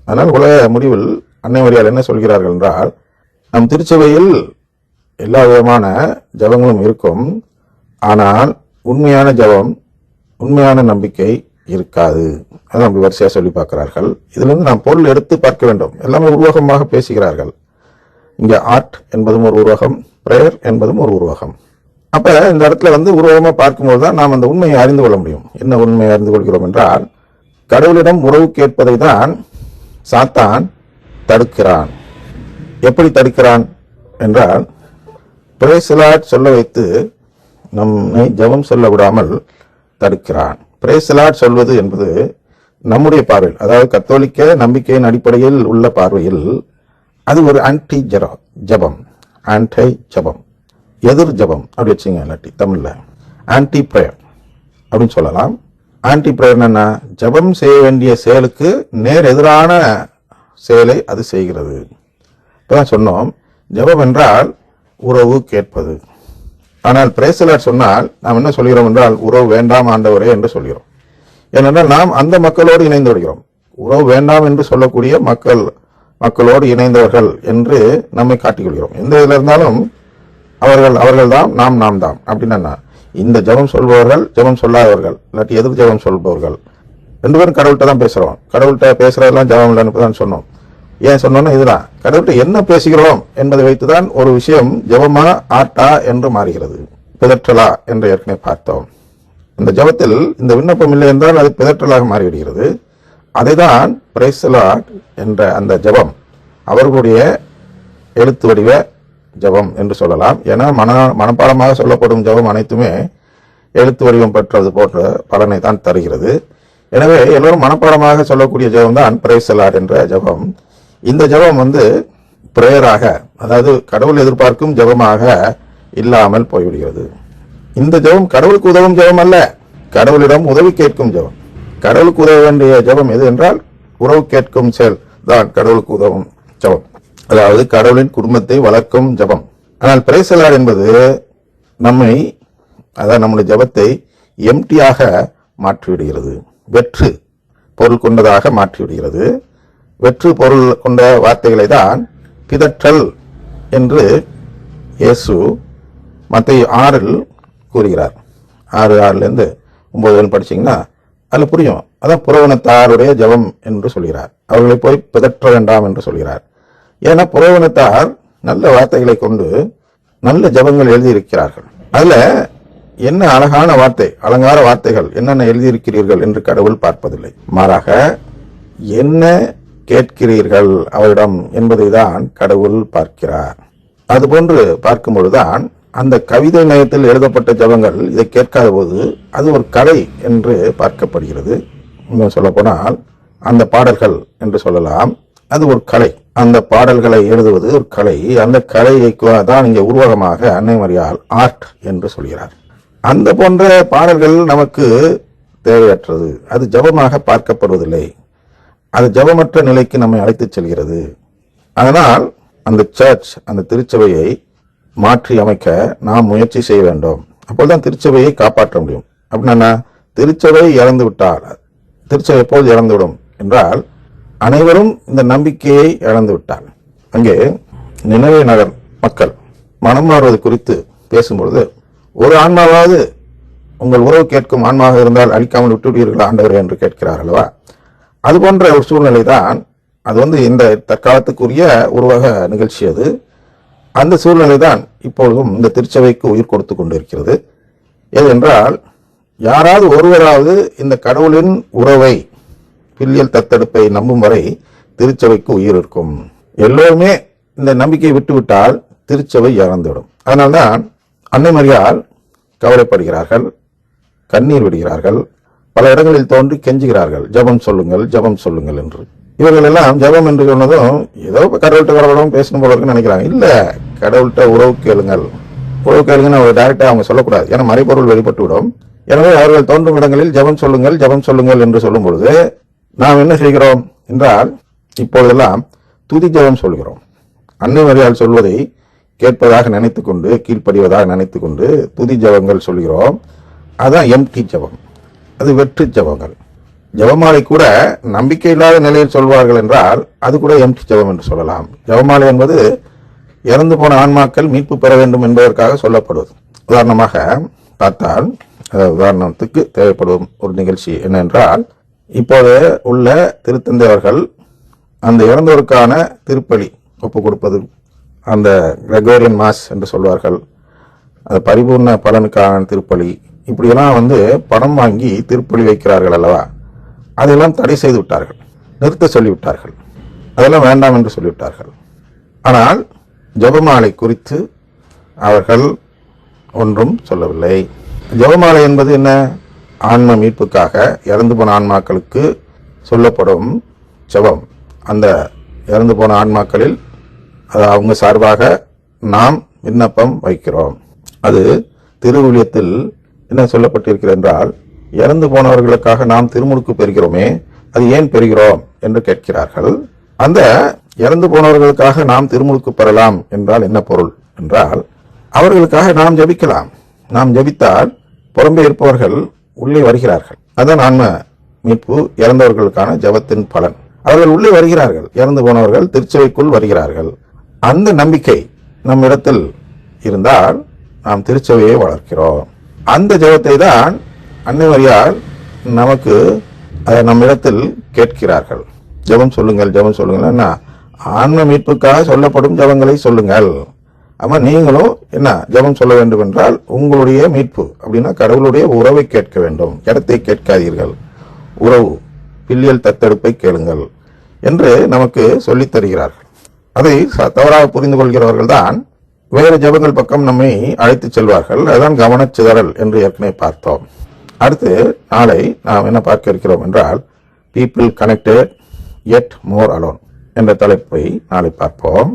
அதனால் உலக முடிவில் அன்னை மரியாள் என்ன சொல்கிறார்கள் என்றால், நம் திருச்சபையில் எல்லா விதமான ஜபங்களும் இருக்கும், ஆனால் உண்மையான ஜபம், உண்மையான நம்பிக்கை இருக்காது. அதான் வரிசையாக சொல்லி பார்க்கிறார்கள். இதிலிருந்து நாம் பொருள் எடுத்து பார்க்க வேண்டும். எல்லாமே உருவகமாக பேசுகிறார்கள். இங்கே ஆர்ட் என்பதும் ஒரு உருவகம், பிரேயர் என்பதும் ஒரு உருவகம். அப்ப இந்த இடத்துல உருவகமா பார்க்கும்போது தான் நாம் அந்த உண்மையை அறிந்து கொள்ள முடியும். என்ன உண்மையை அறிந்து கொள்கிறோம் என்றால், கடவுளிடம் உறவு கேட்பதை தான் சாத்தான் தடுக்கிறான். எப்படி தடுக்கிறான் என்றால், பிரேஸ் தி லார்ட் சொல்ல வைத்து நம்மை ஜெபம் சொல்ல விடாமல் தடுக்கிறான். பிரேஸ் தி லார்ட் சொல்வது என்பது நம்முடைய பார்வையில், அதாவது கத்தோலிக்க நம்பிக்கையின் அடிப்படையில் உள்ள பார்வையில் அது ஒரு ஆன்டி ஜபம், ஆன்டை ஜபம், எதிர் ஜபம் அப்படி வச்சுங்க. இல்லாட்டி தமிழ்ல ஆன்டி பிரேயர் அப்படின்னு சொல்லலாம். ஆன்டி பிரேயர் என்ன? ஜபம் செய்ய வேண்டிய செயலுக்கு நேர் எதிரான செயலை அது செய்கிறது. இப்பதான் சொன்னோம், ஜபம் என்றால் உறவு கேட்பது. ஆனால் பிரேஸ் தி லார்ட் சொன்னால் நாம் என்ன சொல்கிறோம் என்றால், உறவு வேண்டாம் ஆண்டவரே என்று சொல்கிறோம். ஏனென்றால் நாம் அந்த மக்களோடு இணைந்து விடுகிறோம். உறவு வேண்டாம் என்று சொல்லக்கூடிய மக்களோடு இணைந்தவர்கள் என்று நம்மை காட்டிக்கொள்கிறோம். எந்த இதில் இருந்தாலும் அவர்கள் தான், நாம் தான் அப்படின்னா, இந்த ஜபம் சொல்பவர்கள், ஜபம் சொல்லாதவர்கள், இல்லாட்டி எதிர் ஜபம் சொல்பவர்கள், ரெண்டு பேரும் கடவுள்கிட்ட தான் பேசுறோம். கடவுள்கிட்ட பேசுறதெல்லாம் ஜபம் இல்லைன்னு தான் சொன்னோம். ஏன் சொன்னோன்னா, இதுதான் கடவுள்கிட்ட என்ன பேசுகிறோம் என்பதை வைத்துதான் ஒரு விஷயம் ஜபமா ஆர்ட்டா என்று மாறுகிறது. பிதற்றலா என்று ஏற்கனவே பார்த்தோம். இந்த ஜபத்தில் இந்த விண்ணப்பம் இல்லை என்றால் அது பிதற்றலாக மாறிவிடுகிறது. அதைதான் பிரேஸ் தி லார்ட் என்ற அந்த ஜபம், அவர்களுடைய எழுத்து வடிவ ஜபம் என்று சொல்லலாம். ஏன்னா மனப்பாடமாக சொல்லப்படும் ஜபம் அனைத்துமே எழுத்து வடிவம் பெற்றது போன்ற பலனை தான் தருகிறது. எனவே எல்லோரும் மனப்பாடமாக சொல்லக்கூடிய ஜபம் தான் பிரேஸ் தி லார்ட் என்ற ஜபம். இந்த ஜபம் பிரேயராக, அதாவது கடவுள் எதிர்பார்க்கும் ஜபமாக இல்லாமல் போய்விடுகிறது. இந்த ஜபம் கடவுளுக்கு உதவும் ஜபம் அல்ல, கடவுளிடம் உதவி கேட்கும் ஜபம். கடவுளுக்கு உதவ வேண்டிய ஜபம் எது என்றால், உறவு கேட்கும் செயல் தான் கடவுளுக்கு உதவும் ஜபம், அதாவது கடவுளின் குடும்பத்தை வளர்க்கும் ஜபம். ஆனால் பிரேஸ் தி லார்ட் என்பது நம்மை, அதாவது நம்முடைய ஜபத்தை எம்டியாக மாற்றிவிடுகிறது, வெற்று பொருள் கொண்டதாக மாற்றிவிடுகிறது. வெற்று பொருள் கொண்ட வார்த்தைகளை தான் பிதற்றல் என்று இயேசு மத்தேயு 6 கூறுகிறார். 6:6-9 படிச்சீங்கன்னா அதில் புரியும். அதான் புறவனத்தாருடைய ஜபம் என்று சொல்கிறார். அவர்களை போய் பிதற்ற வேண்டாம் என்று சொல்கிறார். ஏன்னா புறவனத்தார் நல்ல வார்த்தைகளை கொண்டு நல்ல ஜபங்கள் எழுதியிருக்கிறார்கள். அதுல என்ன அழகான வார்த்தை, அலங்கார வார்த்தைகள் என்னென்ன எழுதியிருக்கிறீர்கள் என்று கடவுள் பார்ப்பதில்லை. மாறாக என்ன கேட்கிறீர்கள் அவரிடம் என்பதை தான் கடவுள் பார்க்கிறார். அதுபோன்று பார்க்கும்பொழுதுதான் அந்த கவிதை நயத்தில் எழுதப்பட்ட ஜபங்கள் இதை கேட்காத போது அது ஒரு கலை என்று பார்க்கப்படுகிறது. இன்னும் சொல்ல போனால் அந்த பாடல்கள் என்று சொல்லலாம், அது ஒரு கலை. அந்த பாடல்களை எழுதுவது ஒரு கலை. அந்த கலையை தான் இங்கே உருவகமாக அன்னை மரியாள் ஆர்ட் என்று சொல்கிறார். அந்த போன்ற பாடல்கள் நமக்கு தேவையற்றது. அது ஜபமாக பார்க்கப்படுவதில்லை. அது ஜபமற்ற நிலைக்கு நம்மை அழைத்துச் செல்கிறது. அதனால் அந்த சர்ச், அந்த திருச்சபையை மாற்றி அமைக்க நாம் முயற்சி செய்ய வேண்டும். அப்போதுதான் திருச்சபையை காப்பாற்ற முடியும். அப்படின்னா திருச்சபை இறந்து விட்டால், திருச்சபை எப்போது இறந்துவிடும் என்றால், அனைவரும் இந்த நம்பிக்கையை இழந்து விட்டால். அங்கே நினைவே நகர் மக்கள் மனம் மாறுவது குறித்து பேசும்பொழுது, ஒரு ஆன்மாவாவது உங்கள் உறவு கேட்கும் ஆன்மாவாக இருந்தால் அழிக்காமல் விட்டுவிடுவீர்கள் ஆண்டவரே என்று கேட்கிறார் அல்லவா? அது போன்ற ஒரு சூழ்நிலை தான் அது. இந்த தற்காலத்துக்குரிய உருவக நிகழ்ச்சி அது. அந்த சூழ்நிலை தான் இப்பொழுதும் இந்த திருச்சபைக்கு உயிர் கொடுத்து கொண்டிருக்கிறது. ஏதென்றால், யாராவது ஒருவராவது இந்த கடவுளின் உறவை, பில்லியல் தத்தெடுப்பை நம்பும் வரை திருச்சபைக்கு உயிர் இருக்கும். எல்லோருமே இந்த நம்பிக்கையை விட்டுவிட்டால் திருச்சபை இறந்துவிடும். அதனால்தான் அன்னை மரியாள் கவலைப்படுகிறார்கள், கண்ணீர் விடுகிறார்கள், பல இடங்களில் தோன்றி கெஞ்சுகிறார்கள், ஜபம் சொல்லுங்கள், ஜபம் சொல்லுங்கள் என்று. இவர்கள் எல்லாம் ஜபம் என்று சொன்னதும் ஏதோ கடவுள்கிட்ட பேசணும் போல இருக்குன்னு நினைக்கிறாங்க. இல்ல, கடவுள்கிட்ட உறவு கேளுங்கள், உறவு கேளுங்கன்னு அவங்க டைரக்டா அவங்க சொல்லக்கூடாது. ஏன்னா மறைபொருள் வெளிப்பட்டு விடும். எனவே அவர்கள் தோன்றும் இடங்களில் ஜபம் சொல்லுங்கள், ஜபம் சொல்லுங்கள் என்று சொல்லும் பொழுது நாம் என்ன செய்கிறோம் என்றால், இப்பொழுதெல்லாம் துதி ஜபம் சொல்கிறோம். அன்னை மரியாள் சொல்வதை கேட்பதாக நினைத்துக் கொண்டு, கீழ்ப்படிவதாக நினைத்துக் கொண்டு துதி ஜபங்கள் சொல்கிறோம். அதான் எம்டி ஜபம், அது வெற்று ஜபங்கள். ஜெபமாலை கூட நம்பிக்கை இல்லாத நிலையில் சொல்வார்கள் என்றால் அது கூட எம்டி ஜெபம் என்று சொல்லலாம். ஜெபமாலை என்பது இறந்து போன ஆன்மாக்கள் மீட்பு பெற வேண்டும் என்பதற்காக சொல்லப்படுவது. உதாரணமாக பார்த்தால், உதாரணத்துக்கு தேவைப்படும் ஒரு நிகழ்ச்சி என்னென்றால், இப்போது உள்ள திருத்தந்தை அவர்கள் அந்த இறந்தோருக்கான திருப்பலி ஒப்பு கொடுப்பது, அந்த கிரெகோரியன் மாஸ் என்று சொல்வார்கள், அந்த பரிபூர்ண பலனுக்கான திருப்பலி, இப்படியெல்லாம் பணம் வாங்கி திருப்பலி வைக்கிறார்கள் அல்லவா, அதெல்லாம் தடை செய்து விட்டார்கள், நிறுத்த சொல்லிவிட்டார்கள், அதெல்லாம் வேண்டாம் என்று சொல்லிவிட்டார்கள். ஆனால் ஜெபமாலை குறித்து அவர்கள் ஒன்றும் சொல்லவில்லை. ஜெபமாலை என்பது என்ன? ஆன்ம மீட்புக்காக இறந்து போன ஆன்மாக்களுக்கு சொல்லப்படும் ஜெபம். அந்த இறந்து போன ஆன்மாக்களில் அவங்க சார்பாக நாம் விண்ணப்பம் வைக்கிறோம். அது திருவுழியத்தில் என்ன சொல்லப்பட்டிருக்கிறது என்றால், இறந்து போனவர்களுக்காக நாம் திருமுழுக்கு பெறுகிறோமே, அது ஏன் பெறுகிறோம் என்று கேட்கிறார்கள். அந்த இறந்து போனவர்களுக்காக நாம் திருமுழுக்கு பெறலாம் என்றால் என்ன பொருள் என்றால், அவர்களுக்காக நாம் ஜெபிக்கலாம். நாம் ஜெபித்தால் புறம்பே இருப்பவர்கள் உள்ளே வருகிறார்கள். அதான் ஆன்ம மீட்பு, இறந்தவர்களுக்கான ஜெபத்தின் பலன். அவர்கள் உள்ளே வருகிறார்கள், இறந்து போனவர்கள் திருச்சபைக்குள் வருகிறார்கள். அந்த நம்பிக்கை நம் இடத்தில் இருந்தால் நாம் திருச்சபையை வளர்க்கிறோம். அந்த ஜெபத்தை தான் அன்னை மரியாள் நமக்கு நம்மிடத்தில் கேட்கிறார்கள். ஜெபம் சொல்லுங்கள், ஜெபம் சொல்லுங்கள். ஆன்ம மீட்புக்காக சொல்லப்படும் ஜெபங்களை சொல்லுங்கள். ஆமா, நீங்களும் என்ன ஜெபம் சொல்ல வேண்டும் என்றால், உங்களுடைய மீட்பு அப்படின்னா கடவுளுடைய உறவை கேட்க வேண்டும், இடத்தை கேட்காதீர்கள், உறவு பிள்ளைகள் தத்தெடுப்பை கேளுங்கள் என்று நமக்கு சொல்லித் தருகிறார்கள். அதை தவறாக புரிந்து கொள்கிறவர்கள் தான் வேறு ஜெபங்கள் பக்கம் நம்மை அழைத்து செல்வார்கள். அதுதான் கவனச்சிதறல் என்று ஏற்கனவே பார்த்தோம். அடுத்து நாளை நாம் என்ன பார்க்க இருக்கிறோம் என்றால், people connected yet more alone என்ற தலைப்பை நாளை பார்ப்போம்.